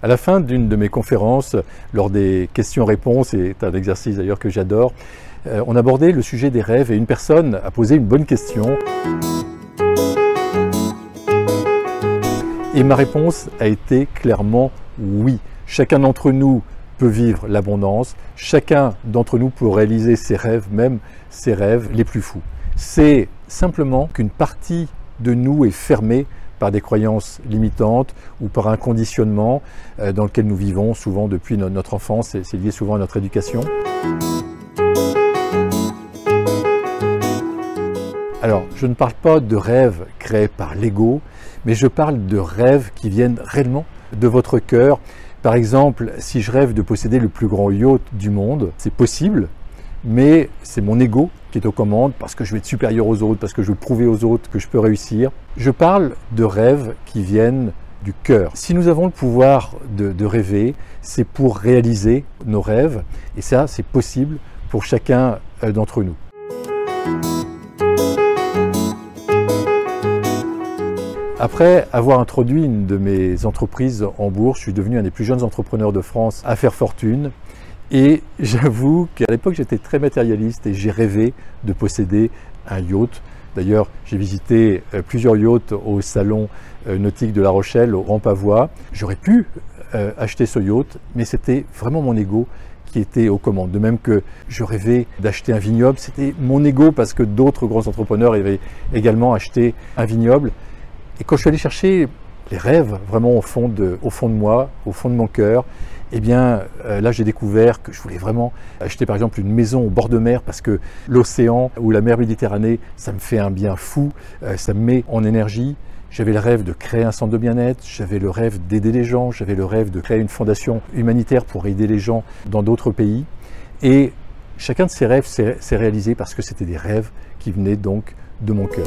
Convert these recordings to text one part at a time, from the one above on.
À la fin d'une de mes conférences, lors des questions-réponses, et c'est un exercice d'ailleurs que j'adore, on abordait le sujet des rêves et une personne a posé une bonne question. Et ma réponse a été clairement oui. Chacun d'entre nous peut vivre l'abondance, chacun d'entre nous peut réaliser ses rêves, même ses rêves les plus fous. C'est simplement qu'une partie de nous est fermée par des croyances limitantes ou par un conditionnement dans lequel nous vivons souvent depuis notre enfance, et c'est lié souvent à notre éducation. Alors, je ne parle pas de rêves créés par l'ego, mais je parle de rêves qui viennent réellement de votre cœur. Par exemple, si je rêve de posséder le plus grand yacht du monde, c'est possible, mais c'est mon ego qui est aux commandes parce que je veux être supérieur aux autres, parce que je veux prouver aux autres que je peux réussir. Je parle de rêves qui viennent du cœur. Si nous avons le pouvoir de rêver, c'est pour réaliser nos rêves, et ça, c'est possible pour chacun d'entre nous. Après avoir introduit une de mes entreprises en bourse, je suis devenu un des plus jeunes entrepreneurs de France à faire fortune. Et j'avoue qu'à l'époque, j'étais très matérialiste et j'ai rêvé de posséder un yacht. D'ailleurs, j'ai visité plusieurs yachts au salon nautique de La Rochelle, au Grand Pavois. J'aurais pu acheter ce yacht, mais c'était vraiment mon ego qui était aux commandes. De même que je rêvais d'acheter un vignoble, c'était mon ego parce que d'autres grands entrepreneurs avaient également acheté un vignoble. Et quand je suis allé chercher les rêves vraiment au fond de moi, au fond de mon cœur, eh bien là j'ai découvert que je voulais vraiment acheter par exemple une maison au bord de mer parce que l'océan ou la mer Méditerranée, ça me fait un bien fou, ça me met en énergie. J'avais le rêve de créer un centre de bien-être, j'avais le rêve d'aider les gens, j'avais le rêve de créer une fondation humanitaire pour aider les gens dans d'autres pays. Et chacun de ces rêves s'est réalisé parce que c'était des rêves qui venaient donc de mon cœur.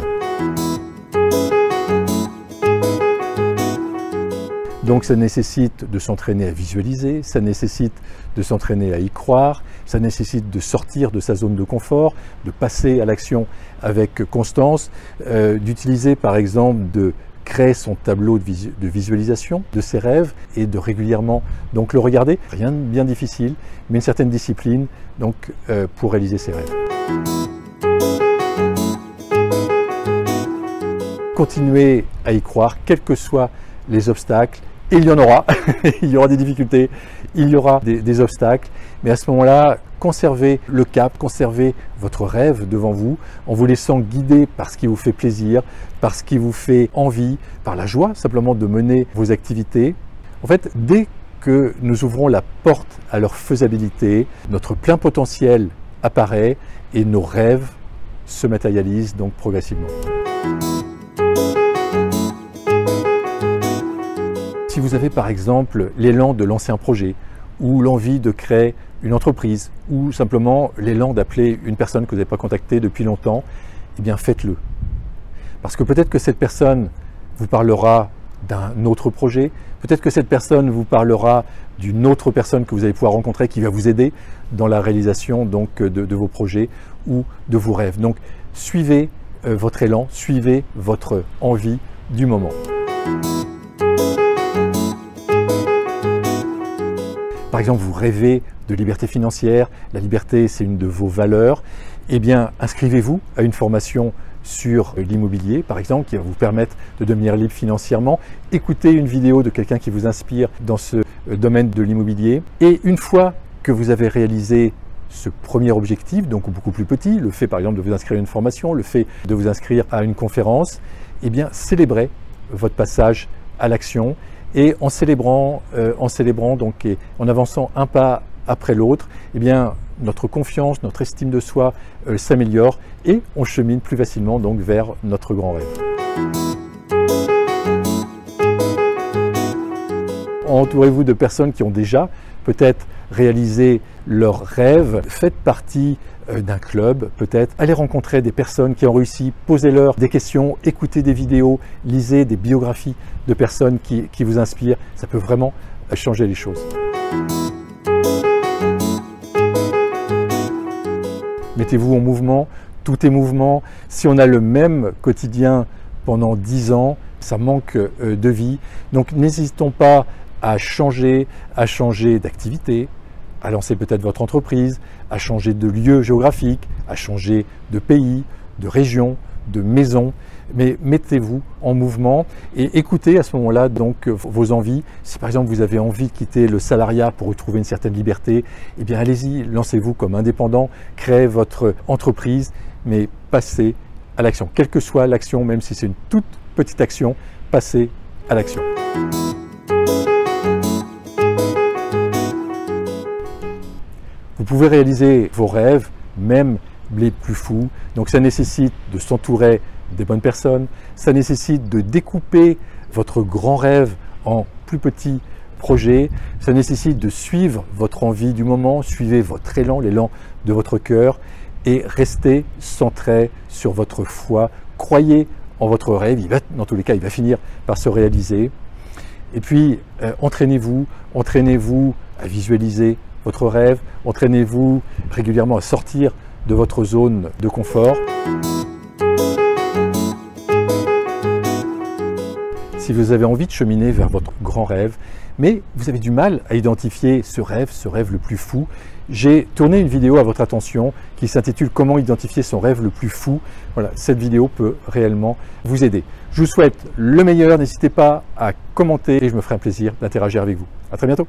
Donc ça nécessite de s'entraîner à visualiser, ça nécessite de s'entraîner à y croire, ça nécessite de sortir de sa zone de confort, de passer à l'action avec constance, d'utiliser par exemple, de créer son tableau de visualisation de ses rêves et de régulièrement donc le regarder. Rien de bien difficile, mais une certaine discipline donc, pour réaliser ses rêves. Continuez à y croire, quels que soient les obstacles. Et il y en aura, il y aura des difficultés, il y aura des obstacles, mais à ce moment-là, conservez le cap, conservez votre rêve devant vous, en vous laissant guider par ce qui vous fait plaisir, par ce qui vous fait envie, par la joie simplement de mener vos activités. En fait, dès que nous ouvrons la porte à leur faisabilité, notre plein potentiel apparaît et nos rêves se matérialisent donc progressivement. Si vous avez par exemple l'élan de lancer un projet ou l'envie de créer une entreprise ou simplement l'élan d'appeler une personne que vous n'avez pas contactée depuis longtemps, eh bien faites-le. Parce que peut-être que cette personne vous parlera d'un autre projet, peut-être que cette personne vous parlera d'une autre personne que vous allez pouvoir rencontrer qui va vous aider dans la réalisation donc, de vos projets ou de vos rêves. Donc suivez votre élan, suivez votre envie du moment. Par exemple, vous rêvez de liberté financière, la liberté c'est une de vos valeurs, eh bien inscrivez-vous à une formation sur l'immobilier par exemple qui va vous permettre de devenir libre financièrement. Écoutez une vidéo de quelqu'un qui vous inspire dans ce domaine de l'immobilier et une fois que vous avez réalisé ce premier objectif, donc beaucoup plus petit, le fait par exemple de vous inscrire à une formation, le fait de vous inscrire à une conférence, eh bien célébrez votre passage à l'action. Et en célébrant donc, et en avançant un pas après l'autre, eh bien, notre confiance, notre estime de soi s'améliore et on chemine plus facilement donc, vers notre grand rêve. Entourez-vous de personnes qui ont déjà peut-être réalisé leurs rêves. Faites partie d'un club, peut-être. Allez rencontrer des personnes qui ont réussi, posez-leur des questions, écoutez des vidéos, lisez des biographies de personnes qui vous inspirent. Ça peut vraiment changer les choses. Mettez-vous en mouvement, tout est mouvement. Si on a le même quotidien pendant 10 ans, ça manque de vie. Donc n'hésitons pas à changer d'activité, à lancer peut-être votre entreprise, à changer de lieu géographique, à changer de pays, de région, de maison. Mais mettez-vous en mouvement et écoutez à ce moment-là donc vos envies. Si par exemple vous avez envie de quitter le salariat pour retrouver une certaine liberté, eh bien allez-y, lancez-vous comme indépendant, créez votre entreprise, mais passez à l'action. Quelle que soit l'action, même si c'est une toute petite action, passez à l'action. Vous pouvez réaliser vos rêves, même les plus fous. Donc ça nécessite de s'entourer des bonnes personnes, ça nécessite de découper votre grand rêve en plus petits projets, ça nécessite de suivre votre envie du moment, suivez votre élan, l'élan de votre cœur et restez centré sur votre foi, croyez en votre rêve, dans tous les cas il va finir par se réaliser. Et puis entraînez-vous à visualiser votre rêve, entraînez-vous régulièrement à sortir de votre zone de confort. Si vous avez envie de cheminer vers votre grand rêve, mais vous avez du mal à identifier ce rêve le plus fou, j'ai tourné une vidéo à votre attention qui s'intitule « Comment identifier son rêve le plus fou ». Voilà, cette vidéo peut réellement vous aider. Je vous souhaite le meilleur, n'hésitez pas à commenter et je me ferai un plaisir d'interagir avec vous. À très bientôt.